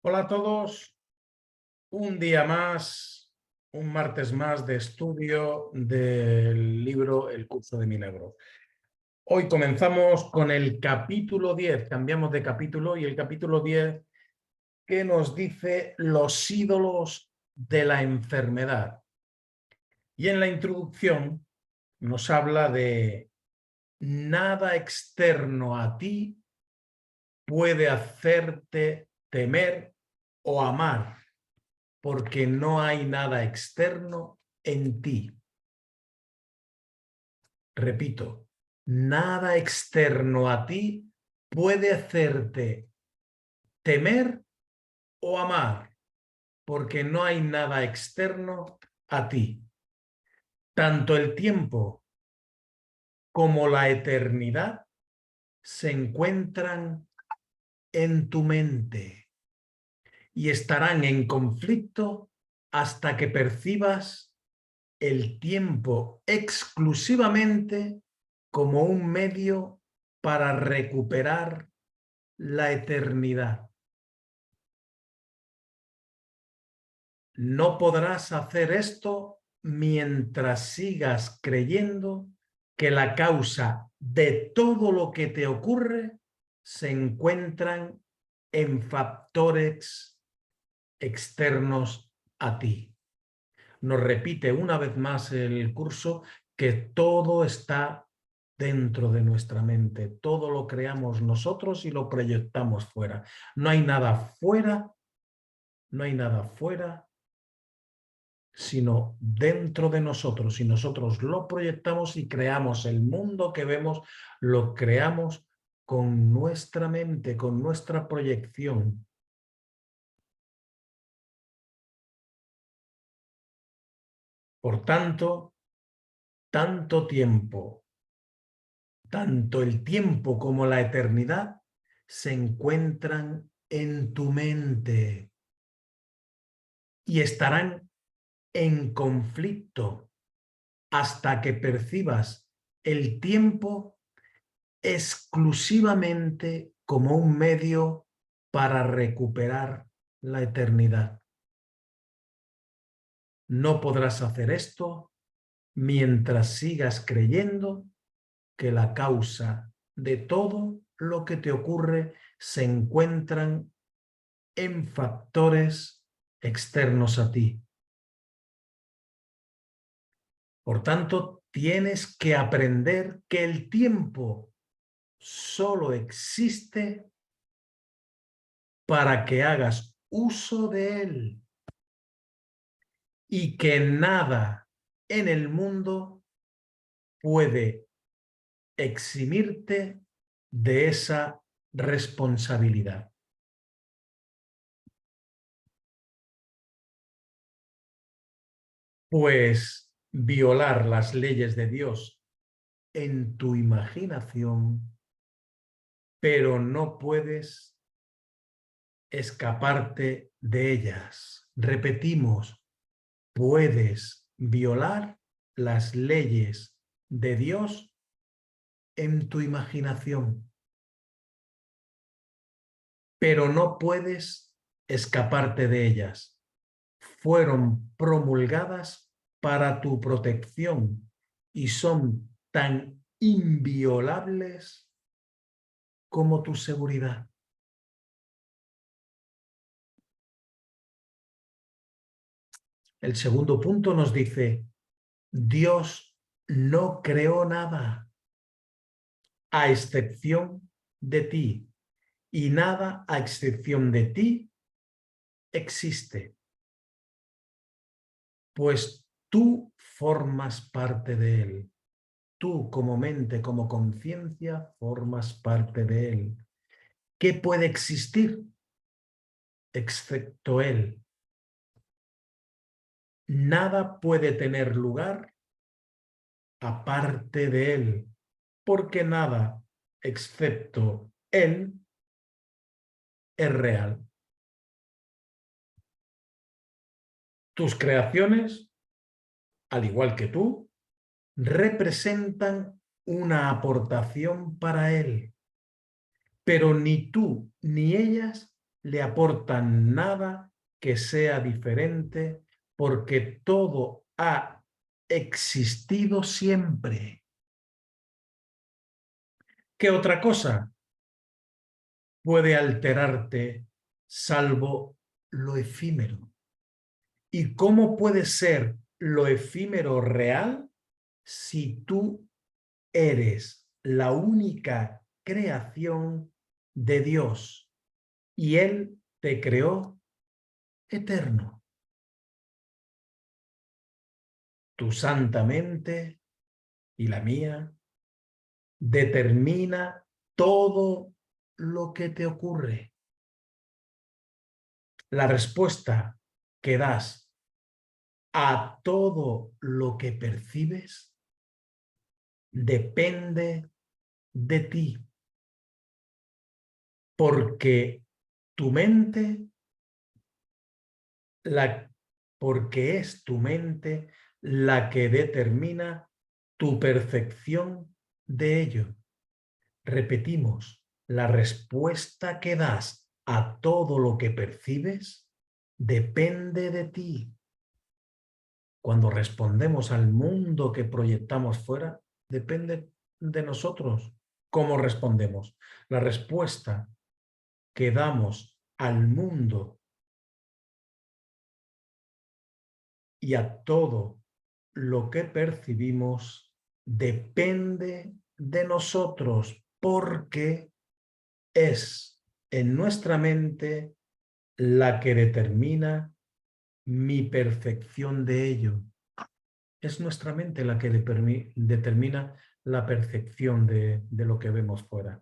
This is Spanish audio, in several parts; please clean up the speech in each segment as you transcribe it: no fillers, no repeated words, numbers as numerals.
Hola a todos, un día más, un martes más de estudio del libro El curso de milagros. Hoy comenzamos con el capítulo 10, cambiamos de capítulo y el capítulo 10 que nos dice los ídolos de la enfermedad. Y en la introducción nos habla de nada externo a ti puede hacerte temer o amar, porque no hay nada externo en ti. Repito, nada externo a ti puede hacerte temer o amar, porque no hay nada externo a ti. Tanto el tiempo como la eternidad se encuentran en tu mente y estarán en conflicto hasta que percibas el tiempo exclusivamente como un medio para recuperar la eternidad. No podrás hacer esto mientras sigas creyendo que la causa de todo lo que te ocurre se encuentran en factores externos a ti. Nos repite una vez más el curso que todo está dentro de nuestra mente. Todo lo creamos nosotros y lo proyectamos fuera. No hay nada fuera, no hay nada fuera, sino dentro de nosotros. Y nosotros lo proyectamos y creamos el mundo que vemos, lo creamos con nuestra mente, con nuestra proyección. Por tanto tiempo, tanto el tiempo como la eternidad se encuentran en tu mente y estarán en conflicto hasta que percibas el tiempo exclusivamente como un medio para recuperar la eternidad. No podrás hacer esto mientras sigas creyendo que la causa de todo lo que te ocurre se encuentran en factores externos a ti. Por tanto, tienes que aprender que el tiempo solo existe para que hagas uso de él y que nada en el mundo puede eximirte de esa responsabilidad. Pues violar las leyes de Dios en tu imaginación, pero no puedes escaparte de ellas. Repetimos, puedes violar las leyes de Dios en tu imaginación, pero no puedes escaparte de ellas. Fueron promulgadas para tu protección y son tan inviolables como tu seguridad. El segundo punto nos dice, Dios no creó nada a excepción de ti y nada a excepción de ti existe, pues tú formas parte de él. Tú como mente, como conciencia, formas parte de él. ¿Qué puede existir excepto él? Nada puede tener lugar aparte de él, porque nada excepto él es real. Tus creaciones, al igual que tú, representan una aportación para él, pero ni tú ni ellas le aportan nada que sea diferente, porque todo ha existido siempre. ¿Qué otra cosa puede alterarte salvo lo efímero? ¿Y cómo puede ser lo efímero real si tú eres la única creación de Dios y Él te creó eterno? Tu santa mente y la mía determina todo lo que te ocurre. La respuesta que das a todo lo que percibes depende de ti, porque tu mente, porque es tu mente la que determina tu percepción de ello. Repetimos, la respuesta que das a todo lo que percibes depende de ti. Cuando respondemos al mundo que proyectamos fuera, depende de nosotros cómo respondemos. La respuesta que damos al mundo y a todo lo que percibimos depende de nosotros, porque es en nuestra mente la que determina mi percepción de ello. Es nuestra mente la que determina la percepción de lo que vemos fuera.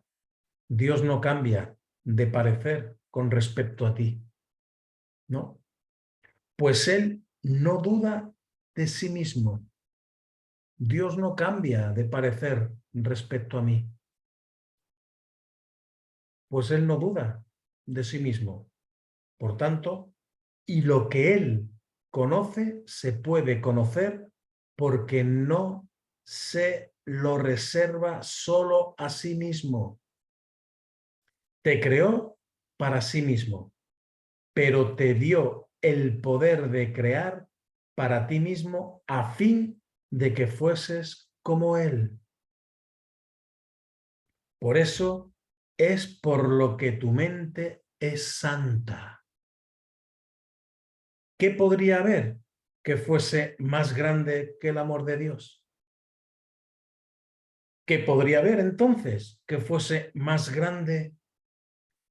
Dios no cambia de parecer con respecto a ti, ¿no? Pues Él no duda de sí mismo. Dios no cambia de parecer respecto a mí. Pues Él no duda de sí mismo. Por tanto, y lo que Él conoce se puede conocer porque no se lo reserva solo a sí mismo. Te creó para sí mismo, pero te dio el poder de crear para ti mismo a fin de que fueses como Él. Por eso es por lo que tu mente es santa. ¿Qué podría haber que fuese más grande que el amor de Dios? ¿Qué podría haber entonces que fuese más grande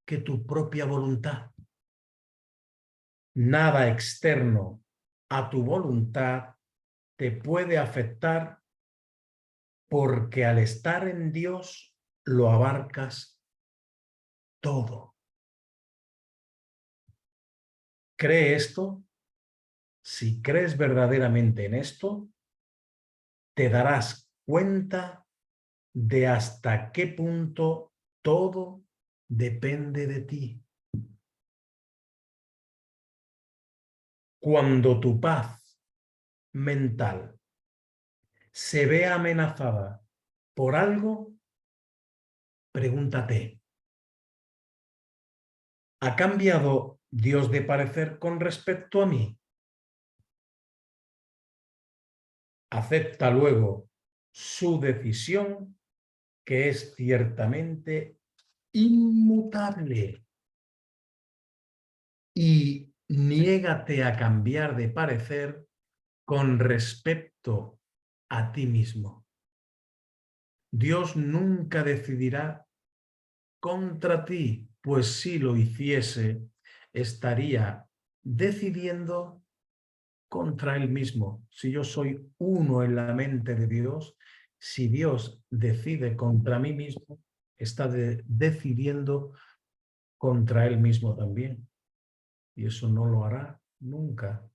que tu propia voluntad? Nada externo a tu voluntad te puede afectar, porque al estar en Dios lo abarcas todo. ¿Cree esto? Si crees verdaderamente en esto, te darás cuenta de hasta qué punto todo depende de ti. Cuando tu paz mental se ve amenazada por algo, pregúntate, ¿ha cambiado Dios de parecer con respecto a mí? Acepta luego su decisión, que es ciertamente inmutable, y niégate a cambiar de parecer con respecto a ti mismo. Dios nunca decidirá contra ti, pues si lo hiciese, estaría decidiendo contra él mismo. Si yo soy uno en la mente de Dios, si Dios decide contra mí mismo, está decidiendo contra él mismo también. Y eso no lo hará nunca.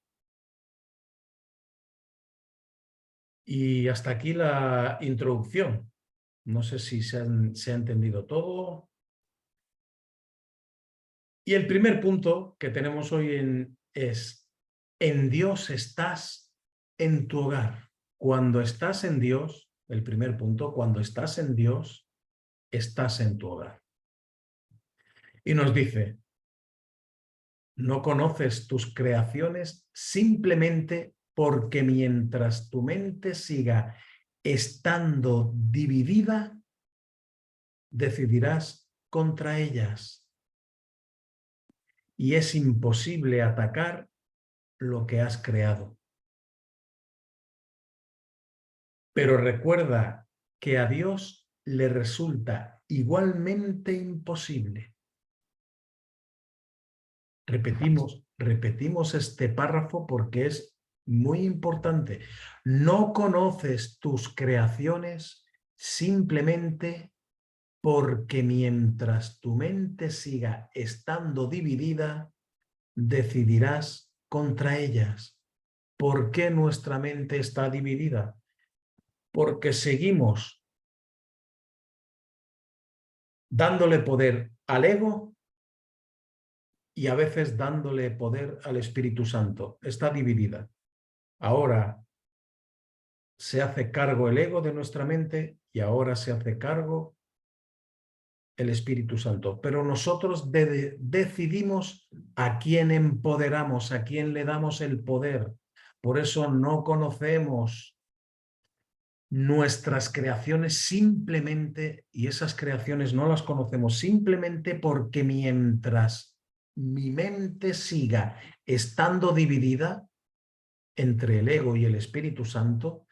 Y hasta aquí la introducción. No sé si se ha entendido todo. Y el primer punto que tenemos hoy es: en Dios estás en tu hogar. Cuando estás en Dios, el primer punto, cuando estás en Dios, estás en tu hogar. Y nos dice, No conoces tus creaciones simplemente porque mientras tu mente siga estando dividida, decidirás contra ellas. Y es imposible atacar lo que has creado. Pero recuerda que a Dios le resulta igualmente imposible. Repetimos este párrafo porque es muy importante. No conoces tus creaciones simplemente porque mientras tu mente siga estando dividida, decidirás contra ellas. ¿Por qué nuestra mente está dividida? Porque seguimos dándole poder al ego y a veces dándole poder al Espíritu Santo. Está dividida. Ahora se hace cargo el ego de nuestra mente y ahora se hace cargo el Espíritu Santo. Pero nosotros decidimos a quién empoderamos, a quién le damos el poder. Por eso no conocemos nuestras creaciones simplemente, y esas creaciones no las conocemos simplemente porque mientras mi mente siga estando dividida entre el ego y el Espíritu Santo,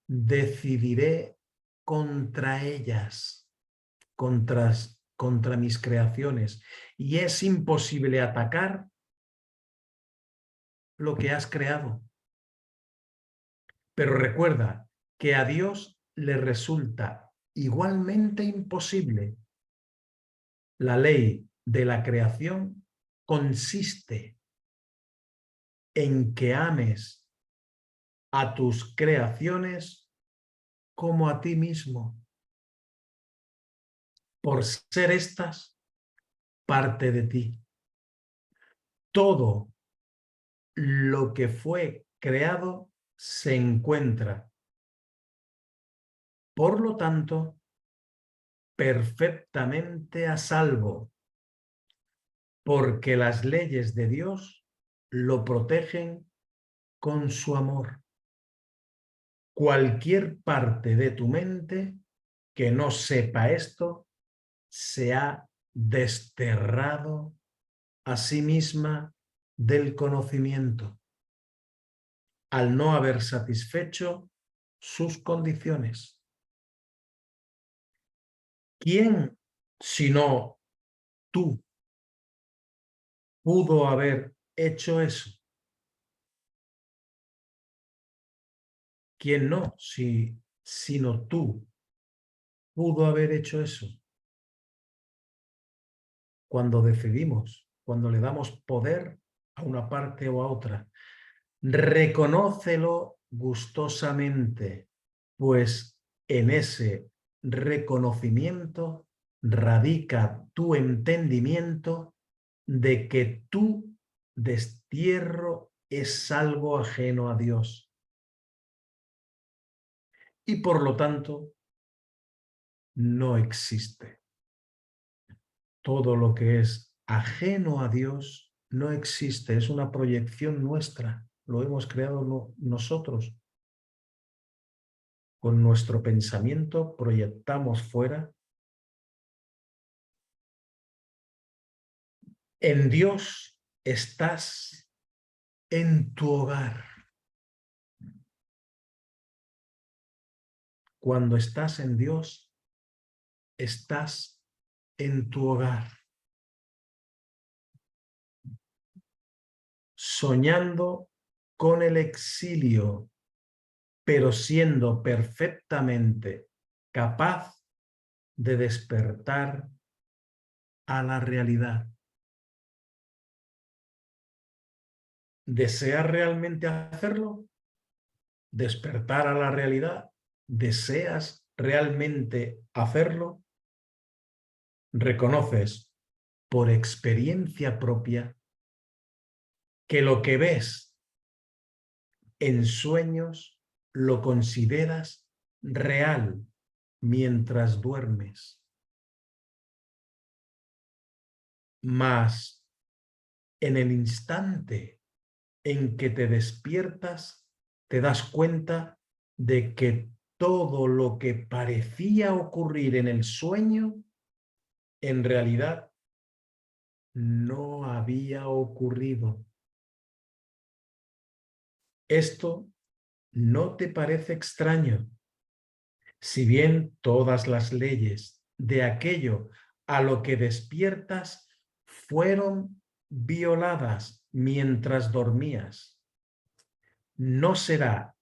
decidiré contra ellas, contra mis creaciones. Y es imposible atacar lo que has creado. Pero recuerda que a Dios le resulta igualmente imposible. La ley de la creación consiste en que ames a tus creaciones como a ti mismo, por ser estas parte de ti. Todo lo que fue creado se encuentra, por lo tanto, perfectamente a salvo, porque las leyes de Dios lo protegen con su amor. Cualquier parte de tu mente que no sepa esto se ha desterrado a sí misma del conocimiento al no haber satisfecho sus condiciones. ¿Quién, sino tú, pudo haber hecho eso? ¿Quién no, sino tú, pudo haber hecho eso? Cuando decidimos, cuando le damos poder a una parte o a otra, reconócelo gustosamente, pues en ese reconocimiento radica tu entendimiento de que tu destierro es algo ajeno a Dios. Y por lo tanto, no existe. Todo lo que es ajeno a Dios no existe, es una proyección nuestra, lo hemos creado nosotros. Con nuestro pensamiento proyectamos fuera. En Dios estás en tu hogar. Cuando estás en Dios, estás en tu hogar. Soñando con el exilio, pero siendo perfectamente capaz de despertar a la realidad. ¿Deseas realmente hacerlo? ¿Despertar a la realidad? ¿Deseas realmente hacerlo? Reconoces por experiencia propia que lo que ves en sueños lo consideras real mientras duermes. Mas en el instante en que te despiertas, te das cuenta de que todo lo que parecía ocurrir en el sueño, en realidad no había ocurrido. Esto no te parece extraño. Si bien todas las leyes de aquello a lo que despiertas fueron violadas mientras dormías, ¿no será,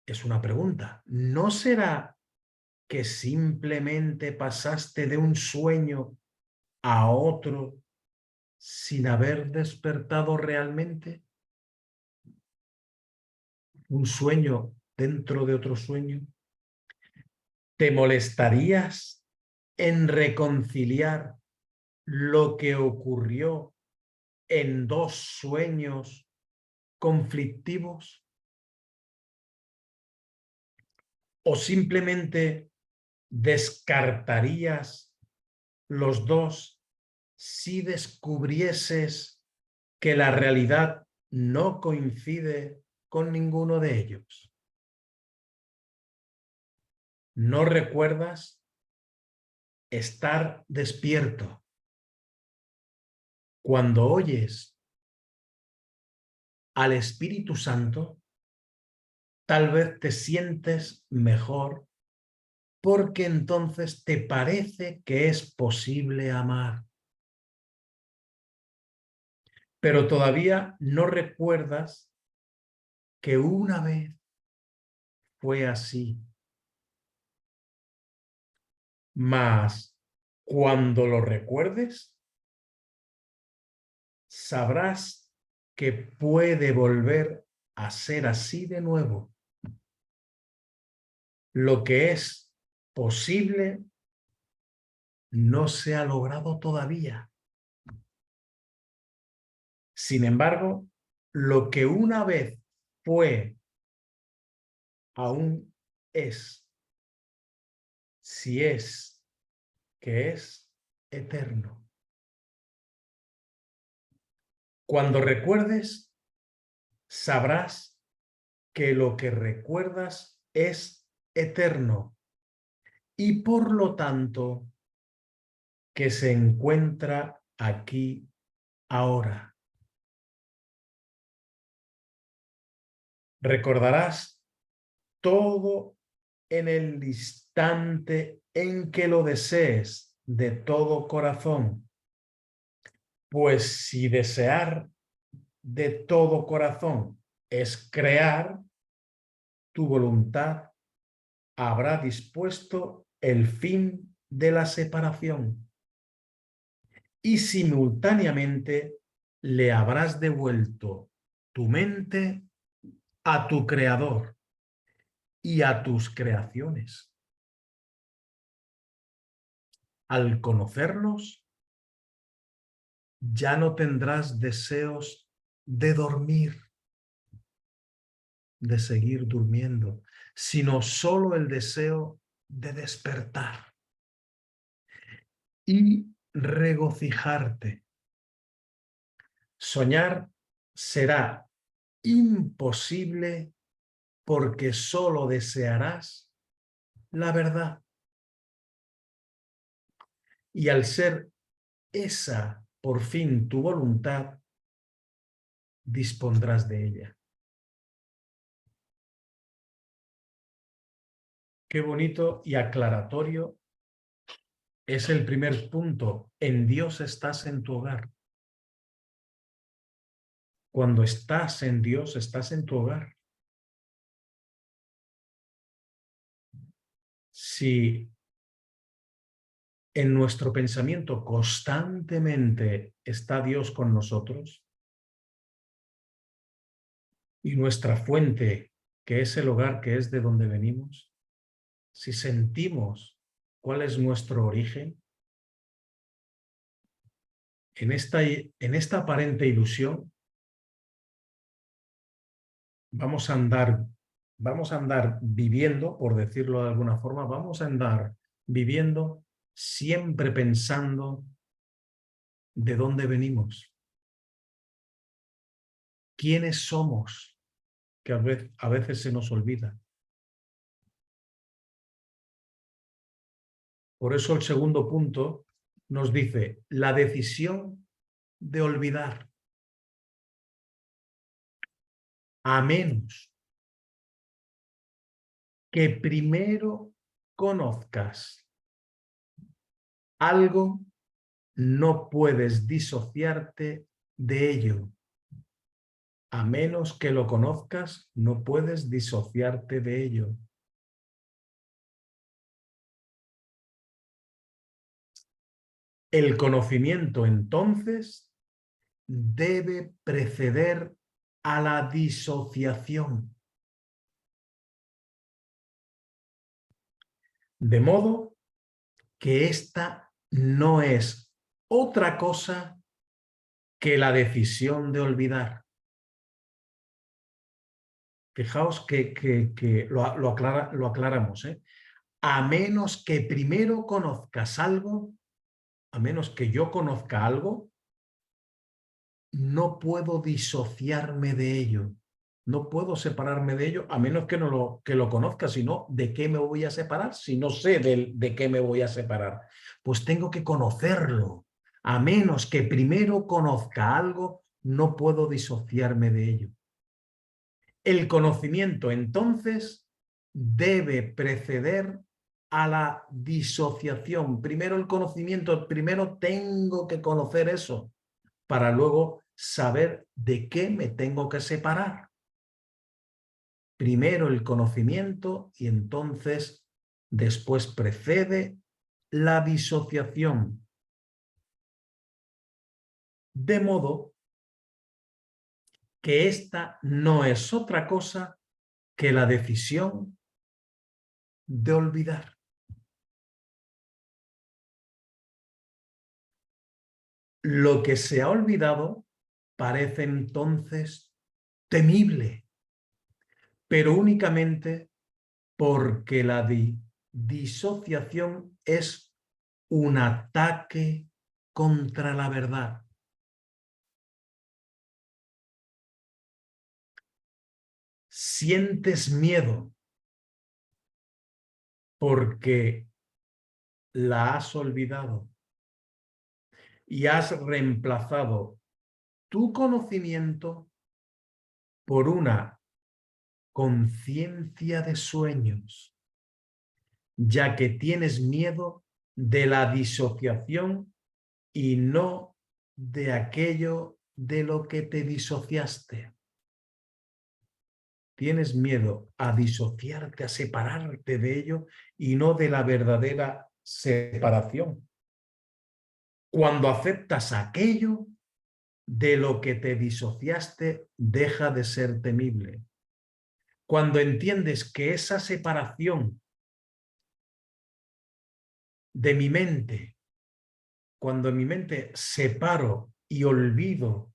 es una pregunta, no será que simplemente pasaste de un sueño a otro sin haber despertado realmente? ¿Un sueño dentro de otro sueño? ¿Te molestarías en reconciliar lo que ocurrió en dos sueños conflictivos? ¿O simplemente descartarías los dos si descubrieses que la realidad no coincide con ninguno de ellos? ¿No recuerdas estar despierto cuando oyes al Espíritu Santo? Tal vez te sientes mejor porque entonces te parece que es posible amar. Pero todavía no recuerdas que una vez fue así. Mas cuando lo recuerdes, sabrás que puede volver a ser así de nuevo. Lo que es posible no se ha logrado todavía. Sin embargo, lo que una vez fue, aún es, si es que es eterno. Cuando recuerdes, sabrás que lo que recuerdas es eterno y por lo tanto que se encuentra aquí ahora. Recordarás todo en el instante en que lo desees de todo corazón, pues si desear de todo corazón es crear, tu voluntad habrá dispuesto el fin de la separación y simultáneamente le habrás devuelto tu mente a tu creador y a tus creaciones. Al conocerlos, ya no tendrás deseos de dormir, de seguir durmiendo, sino solo el deseo de despertar y regocijarte. Soñar será imposible porque solo desearás la verdad. Y al ser esa por fin tu voluntad, dispondrás de ella. Qué bonito y aclaratorio es el primer punto. En Dios estás en tu hogar. Cuando estás en Dios, estás en tu hogar. Si en nuestro pensamiento constantemente está Dios con nosotros y nuestra fuente, que es el hogar, que es de donde venimos, si sentimos cuál es nuestro origen, en esta aparente ilusión vamos a andar viviendo, por decirlo de alguna forma, vamos a andar viviendo siempre pensando de dónde venimos. quiénes somos, que a veces se nos olvida. Por eso el segundo punto nos dice la decisión de olvidar, a menos que primero conozcas algo, no puedes disociarte de ello. A menos que lo conozcas, no puedes disociarte de ello. El conocimiento, entonces, debe preceder a la disociación. De modo que esta no es otra cosa que la decisión de olvidar. Fijaos que lo aclaramos, ¿eh? A menos que primero conozcas algo, a menos que yo conozca algo, no puedo disociarme de ello. No puedo separarme de ello a menos que no lo conozca, sino ¿de qué me voy a separar? Si no sé de qué me voy a separar, pues tengo que conocerlo. A menos que primero conozca algo, no puedo disociarme de ello. El conocimiento, entonces, debe preceder a la disociación. Primero el conocimiento, primero tengo que conocer eso para luego saber de qué me tengo que separar. Primero el conocimiento y entonces después precede la disociación. De modo que esta no es otra cosa que la decisión de olvidar. Lo que se ha olvidado parece entonces temible, pero únicamente porque la disociación es un ataque contra la verdad. Sientes miedo porque la has olvidado y has reemplazado tu conocimiento por una conciencia de sueños, ya que tienes miedo de la disociación y no de aquello de lo que te disociaste. Tienes miedo a disociarte, a separarte de ello y no de la verdadera separación. Cuando aceptas aquello de lo que te disociaste, deja de ser temible. Cuando entiendes que esa separación de mi mente, cuando en mi mente separo y olvido,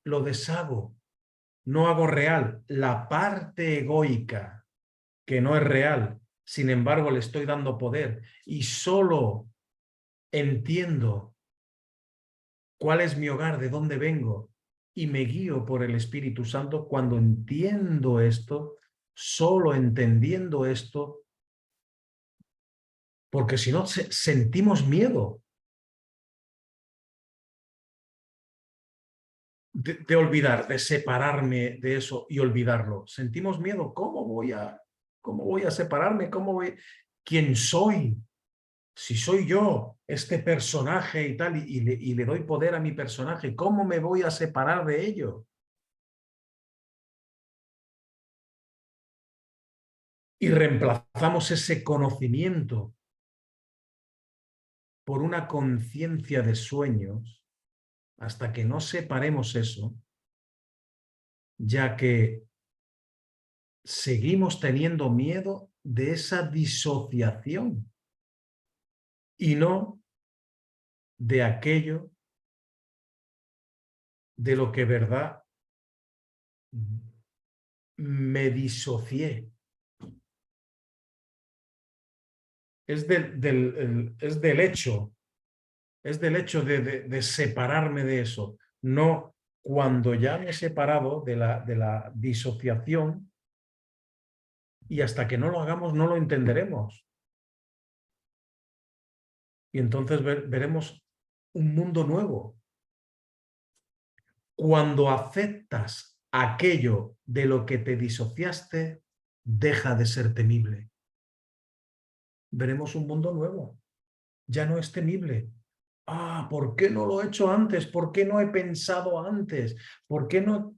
lo deshago, no hago real la parte egoica que no es real, sin embargo le estoy dando poder y solo entiendo cuál es mi hogar, de dónde vengo y me guío por el Espíritu Santo. Cuando entiendo esto, solo entendiendo esto, porque si no sentimos miedo de olvidar, de separarme de eso y olvidarlo. Sentimos miedo. ¿Cómo voy a separarme? ¿Quién soy? Si soy yo, este personaje y tal, y le doy poder a mi personaje, ¿cómo me voy a separar de ello? Y reemplazamos ese conocimiento por una conciencia de sueños hasta que no separemos eso, ya que seguimos teniendo miedo de esa disociación y no de aquello de lo que verdad me disocié. Es del hecho de separarme de eso, no cuando ya me he separado de la disociación, y hasta que no lo hagamos no lo entenderemos. Y entonces veremos un mundo nuevo. Cuando aceptas aquello de lo que te disociaste, deja de ser temible. Veremos un mundo nuevo. Ya no es temible. Ah, ¿por qué no lo he hecho antes? ¿Por qué no he pensado antes? ¿Por qué no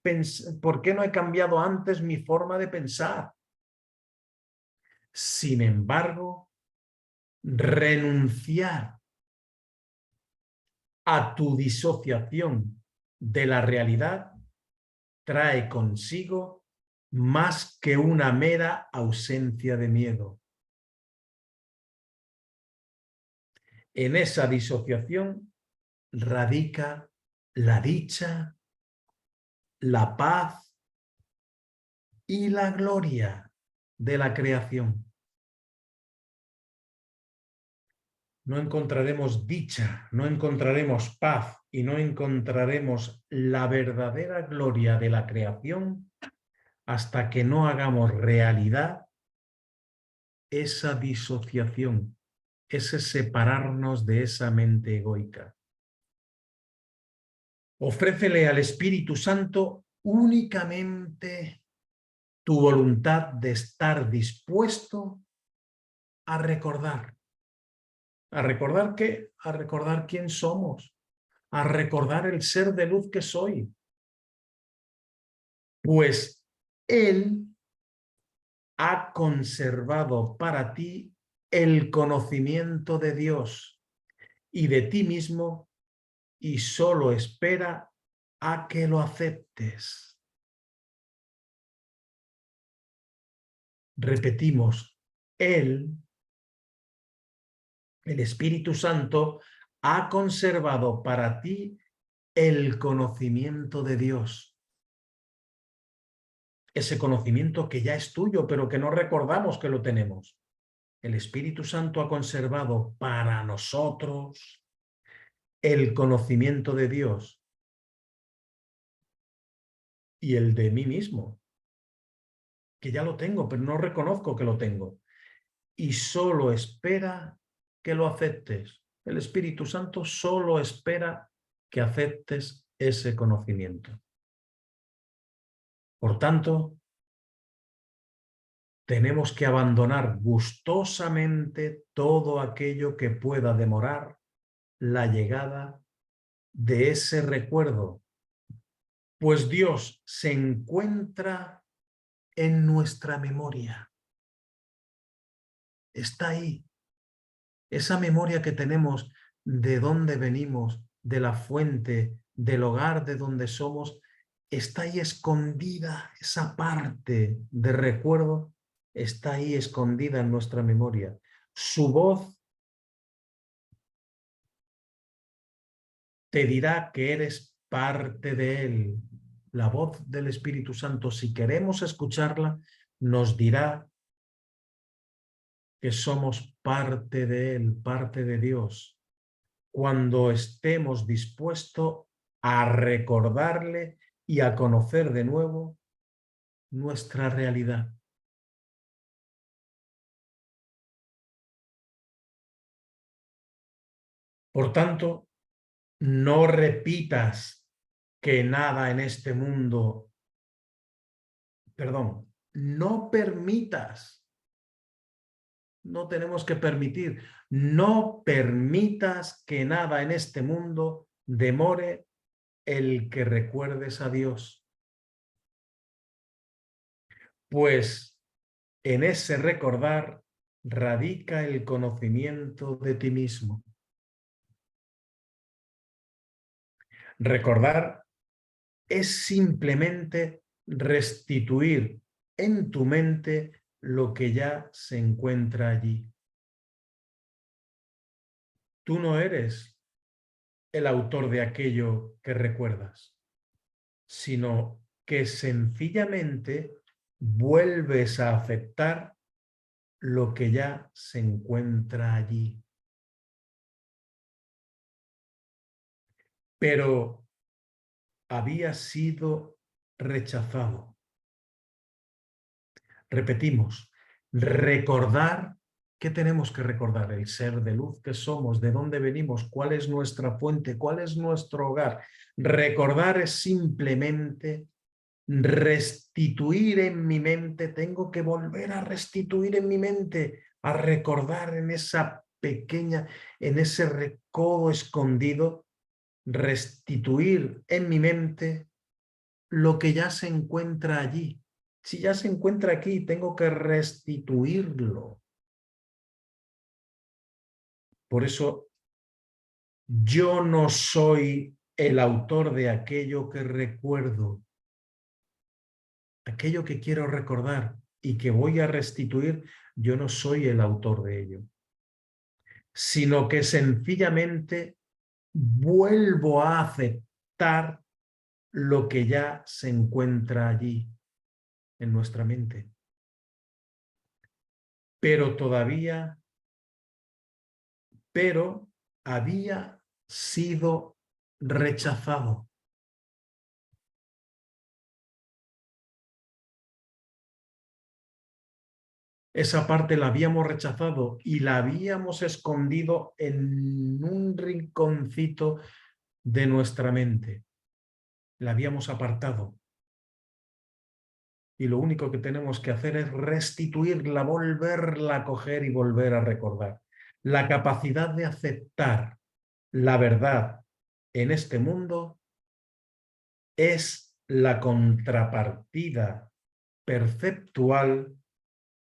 he cambiado antes mi forma de pensar? Sin embargo, renunciar a tu disociación de la realidad trae consigo más que una mera ausencia de miedo. En esa disociación radica la dicha, la paz y la gloria de la creación. No encontraremos dicha, no encontraremos paz y no encontraremos la verdadera gloria de la creación hasta que no hagamos realidad esa disociación, ese separarnos de esa mente egoica. Ofrécele al Espíritu Santo únicamente tu voluntad de estar dispuesto a recordar. ¿A recordar qué? A recordar quién somos, a recordar el ser de luz que soy. Pues Él ha conservado para ti el conocimiento de Dios y de ti mismo y solo espera a que lo aceptes. Repetimos, Él, el Espíritu Santo, ha conservado para ti el conocimiento de Dios. Ese conocimiento que ya es tuyo, pero que no recordamos que lo tenemos. El Espíritu Santo ha conservado para nosotros el conocimiento de Dios y el de mí mismo, que ya lo tengo, pero no reconozco que lo tengo. Y solo espera que lo aceptes. El Espíritu Santo solo espera que aceptes ese conocimiento. Por tanto, tenemos que abandonar gustosamente todo aquello que pueda demorar la llegada de ese recuerdo, pues Dios se encuentra en nuestra memoria. Está ahí. Esa memoria que tenemos de dónde venimos, de la fuente, del hogar de donde somos, está ahí escondida. Esa parte de recuerdo está ahí escondida en nuestra memoria. Su voz te dirá que eres parte de Él. La voz del Espíritu Santo, si queremos escucharla, nos dirá que somos parte de Él, parte de Dios, cuando estemos dispuestos a recordarle y a conocer de nuevo nuestra realidad. Por tanto, no repitas que nada en este mundo, perdón, no permitas, no tenemos que permitir, no permitas que nada en este mundo demore el que recuerdes a Dios. Pues en ese recordar radica el conocimiento de ti mismo. Recordar es simplemente restituir en tu mente lo que ya se encuentra allí. Tú no eres el autor de aquello que recuerdas, sino que sencillamente vuelves a aceptar lo que ya se encuentra allí. Pero había sido rechazado. Repetimos, recordar. ¿Qué tenemos que recordar? El ser de luz que somos, de dónde venimos, cuál es nuestra fuente, cuál es nuestro hogar. Recordar es simplemente restituir en mi mente, tengo que volver a restituir en mi mente, a recordar en esa pequeña, en ese recodo escondido, restituir en mi mente lo que ya se encuentra allí. Si ya se encuentra aquí, tengo que restituirlo. Por eso, yo no soy el autor de aquello que recuerdo, aquello que quiero recordar y que voy a restituir, yo no soy el autor de ello, sino que sencillamente vuelvo a aceptar lo que ya se encuentra allí en nuestra mente. Pero había sido rechazado. Esa parte la habíamos rechazado y la habíamos escondido en un rinconcito de nuestra mente. La habíamos apartado. Y lo único que tenemos que hacer es restituirla, volverla a coger y volver a recordar. La capacidad de aceptar la verdad en este mundo es la contrapartida perceptual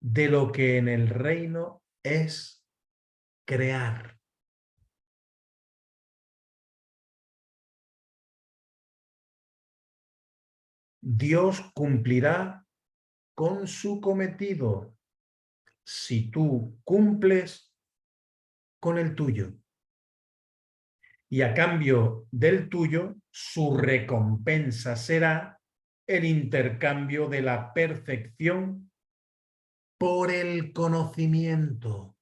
de lo que en el reino es crear. Dios cumplirá con su cometido si tú cumples con el tuyo. Y a cambio del tuyo, su recompensa será el intercambio de la perfección por el conocimiento.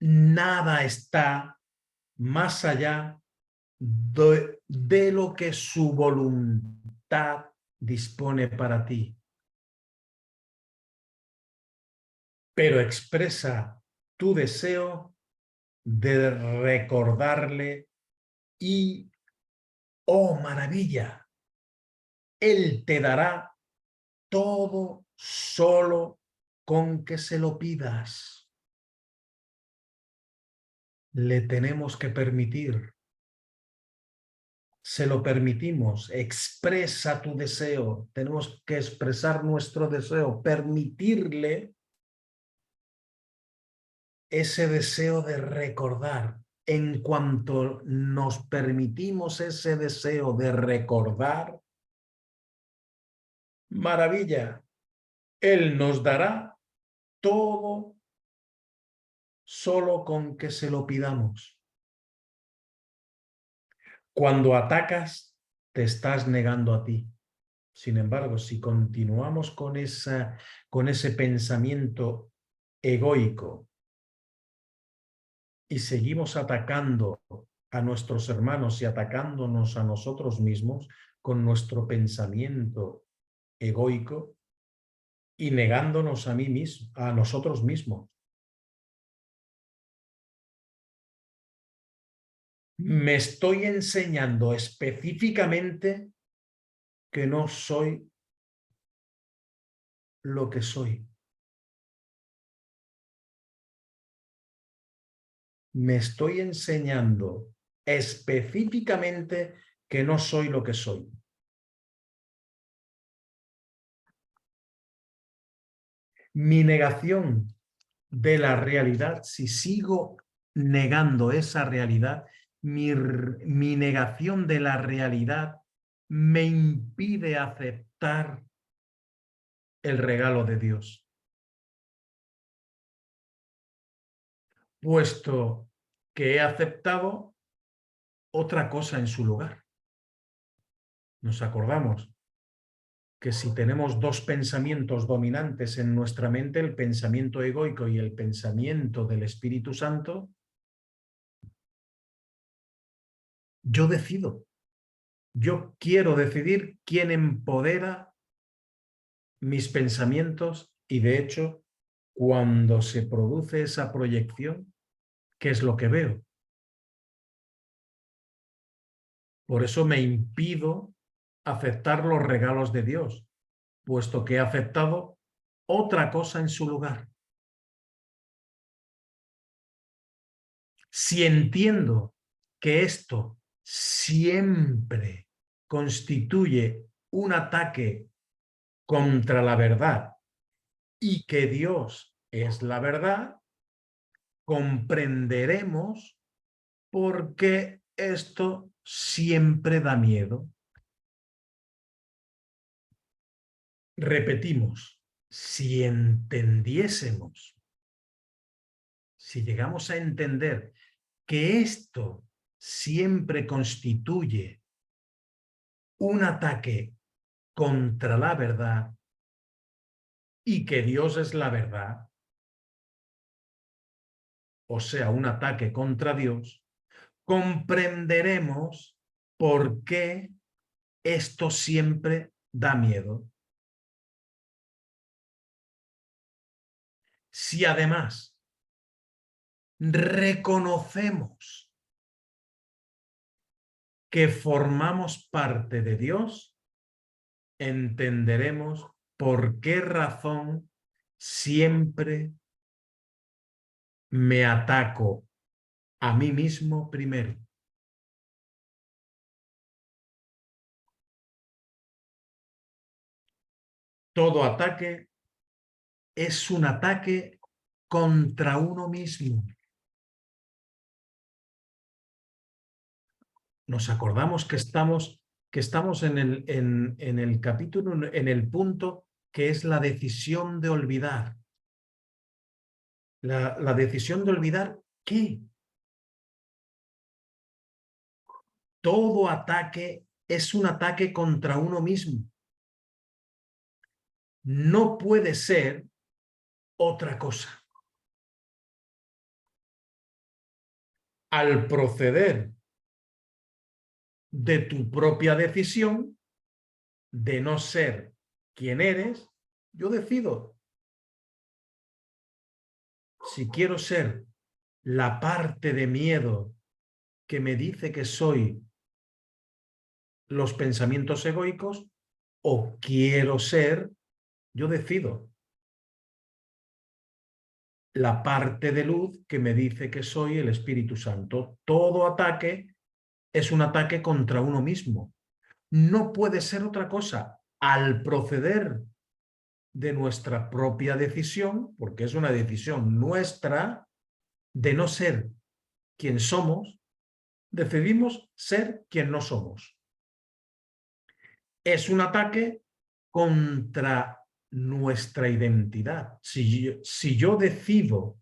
Nada está más allá de lo que su voluntad dispone para ti. Pero expresa tu deseo de recordarle y, oh maravilla, Él te dará todo solo con que se lo pidas. Le tenemos que permitir. Se lo permitimos. Expresa tu deseo. Tenemos que expresar nuestro deseo. Permitirle ese deseo de recordar. En cuanto nos permitimos ese deseo de recordar, maravilla, Él nos dará todo solo con que se lo pidamos. Cuando atacas, te estás negando a ti. Sin embargo, si continuamos con ese pensamiento egoico y seguimos atacando a nuestros hermanos y atacándonos a nosotros mismos con nuestro pensamiento egoico y negándonos a nosotros mismos, me estoy enseñando específicamente que no soy lo que soy. Me estoy enseñando específicamente que no soy lo que soy. Mi negación de la realidad, si sigo negando esa realidad, mi negación de la realidad me impide aceptar el regalo de Dios. Puesto que he aceptado otra cosa en su lugar. Nos acordamos que si tenemos dos pensamientos dominantes en nuestra mente, el pensamiento egoico y el pensamiento del Espíritu Santo, Yo decido. Yo quiero decidir quién empodera mis pensamientos y, de hecho, cuando se produce esa proyección, ¿qué es lo que veo? Por eso me impido aceptar los regalos de Dios, puesto que he aceptado otra cosa en su lugar. Si entiendo que esto siempre constituye un ataque contra la verdad y que Dios es la verdad, comprenderemos por qué esto siempre da miedo. Repetimos, si entendiésemos, si llegamos a entender que esto siempre constituye un ataque contra la verdad y que Dios es la verdad, o sea, un ataque contra Dios, comprenderemos por qué esto siempre da miedo. Si además reconocemos que formamos parte de Dios, entenderemos por qué razón siempre me ataco a mí mismo primero. Todo ataque es un ataque contra uno mismo. Nos acordamos que estamos en el capítulo, en el punto que es la decisión de olvidar. La decisión de olvidar ¿qué? Todo ataque es un ataque contra uno mismo. No puede ser otra cosa. Al proceder de tu propia decisión de no ser quien eres, yo decido si quiero ser la parte de miedo que me dice que soy los pensamientos egoicos o quiero ser, yo decido la parte de luz que me dice que soy el Espíritu Santo. Todo ataque es un ataque contra uno mismo. No puede ser otra cosa. Al proceder de nuestra propia decisión, porque es una decisión nuestra, de no ser quien somos, decidimos ser quien no somos. Es un ataque contra nuestra identidad. Si yo decido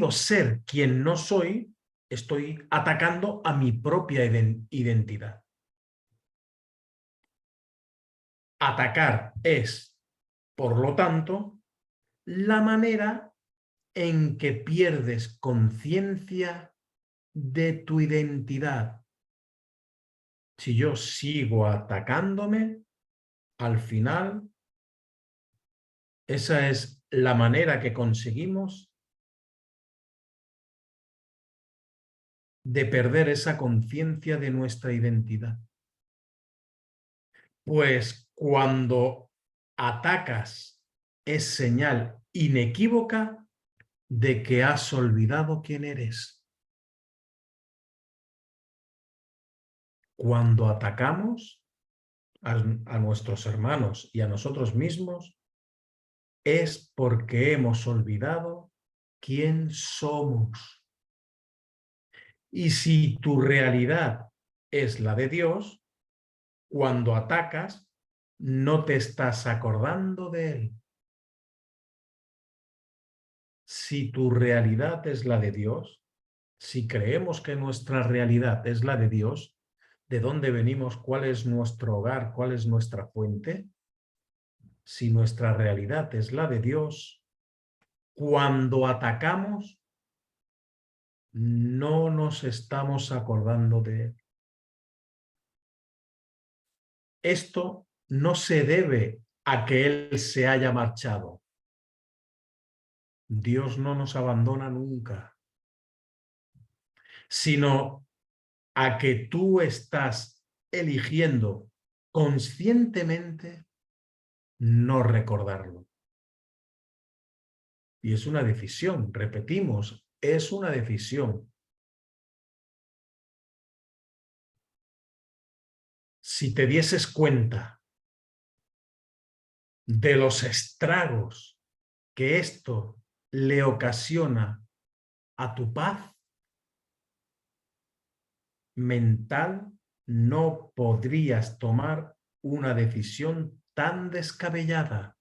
ser quien no soy, estoy atacando a mi propia identidad. Atacar es, por lo tanto, la manera en que pierdes conciencia de tu identidad. Si yo sigo atacándome, al final, esa es la manera que conseguimos de perder esa conciencia de nuestra identidad. Pues cuando atacas es señal inequívoca de que has olvidado quién eres. Cuando atacamos a nuestros hermanos y a nosotros mismos, es porque hemos olvidado quién somos. Y si tu realidad es la de Dios, cuando atacas, no te estás acordando de Él. Si tu realidad es la de Dios, si creemos que nuestra realidad es la de Dios, ¿de dónde venimos? ¿Cuál es nuestro hogar? ¿Cuál es nuestra fuente? Si nuestra realidad es la de Dios, cuando atacamos, no nos estamos acordando de Él. Esto no se debe a que Él se haya marchado. Dios no nos abandona nunca, sino a que tú estás eligiendo conscientemente no recordarlo. Y es una decisión, repetimos, es una decisión. Si te dieses cuenta de los estragos que esto le ocasiona a tu paz mental, no podrías tomar una decisión tan descabellada.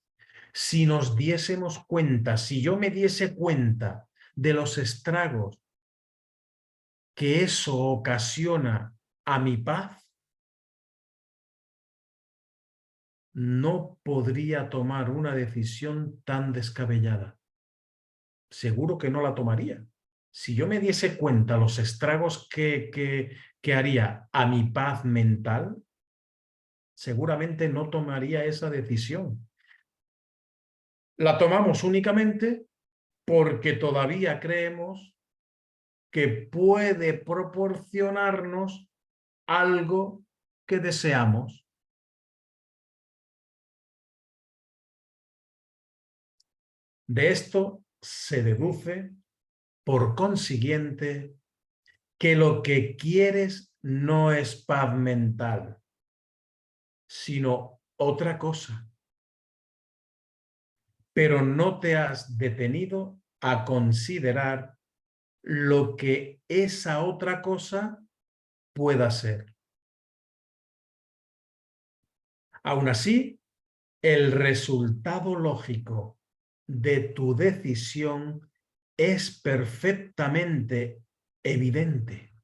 Si nos diésemos cuenta, si yo me diese cuenta de los estragos que eso ocasiona a mi paz, no podría tomar una decisión tan descabellada. Seguro que no la tomaría. Si yo me diese cuenta los estragos que haría a mi paz mental, seguramente no tomaría esa decisión. La tomamos únicamente porque todavía creemos que puede proporcionarnos algo que deseamos. De esto se deduce, por consiguiente, que lo que quieres no es paz mental, sino otra cosa. Pero no te has detenido a considerar lo que esa otra cosa pueda ser. Aún así, el resultado lógico de tu decisión es perfectamente evidente.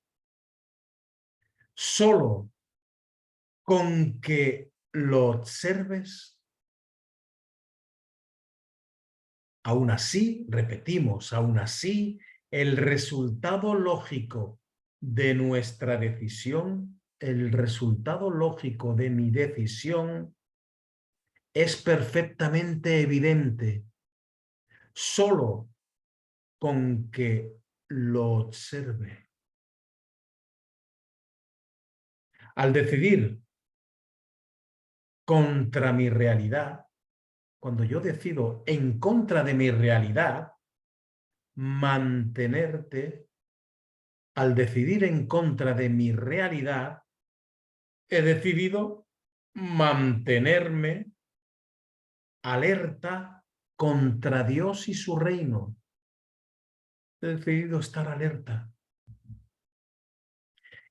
Solo con que lo observes, aún así, repetimos, aún así, el resultado lógico de nuestra decisión, el resultado lógico de mi decisión es perfectamente evidente. Solo con que lo observe. Al decidir contra mi realidad, cuando yo decido en contra de mi realidad, mantenerte, al decidir en contra de mi realidad, he decidido mantenerme alerta contra Dios y su reino. He decidido estar alerta.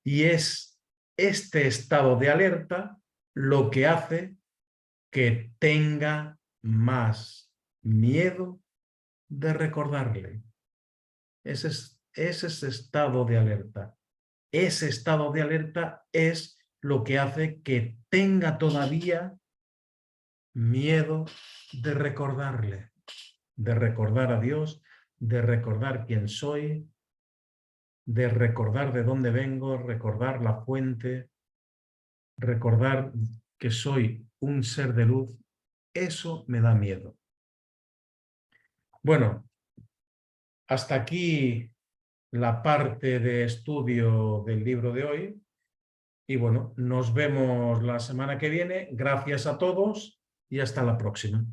Y es este estado de alerta lo que hace que tenga más miedo de recordarle. Ese es estado de alerta. Ese estado de alerta es lo que hace que tenga todavía miedo de recordarle, de recordar a Dios, de recordar quién soy, de recordar de dónde vengo, recordar la fuente, recordar que soy un ser de luz. Eso me da miedo. Bueno, hasta aquí la parte de estudio del libro de hoy. Y bueno, nos vemos la semana que viene. Gracias a todos y hasta la próxima.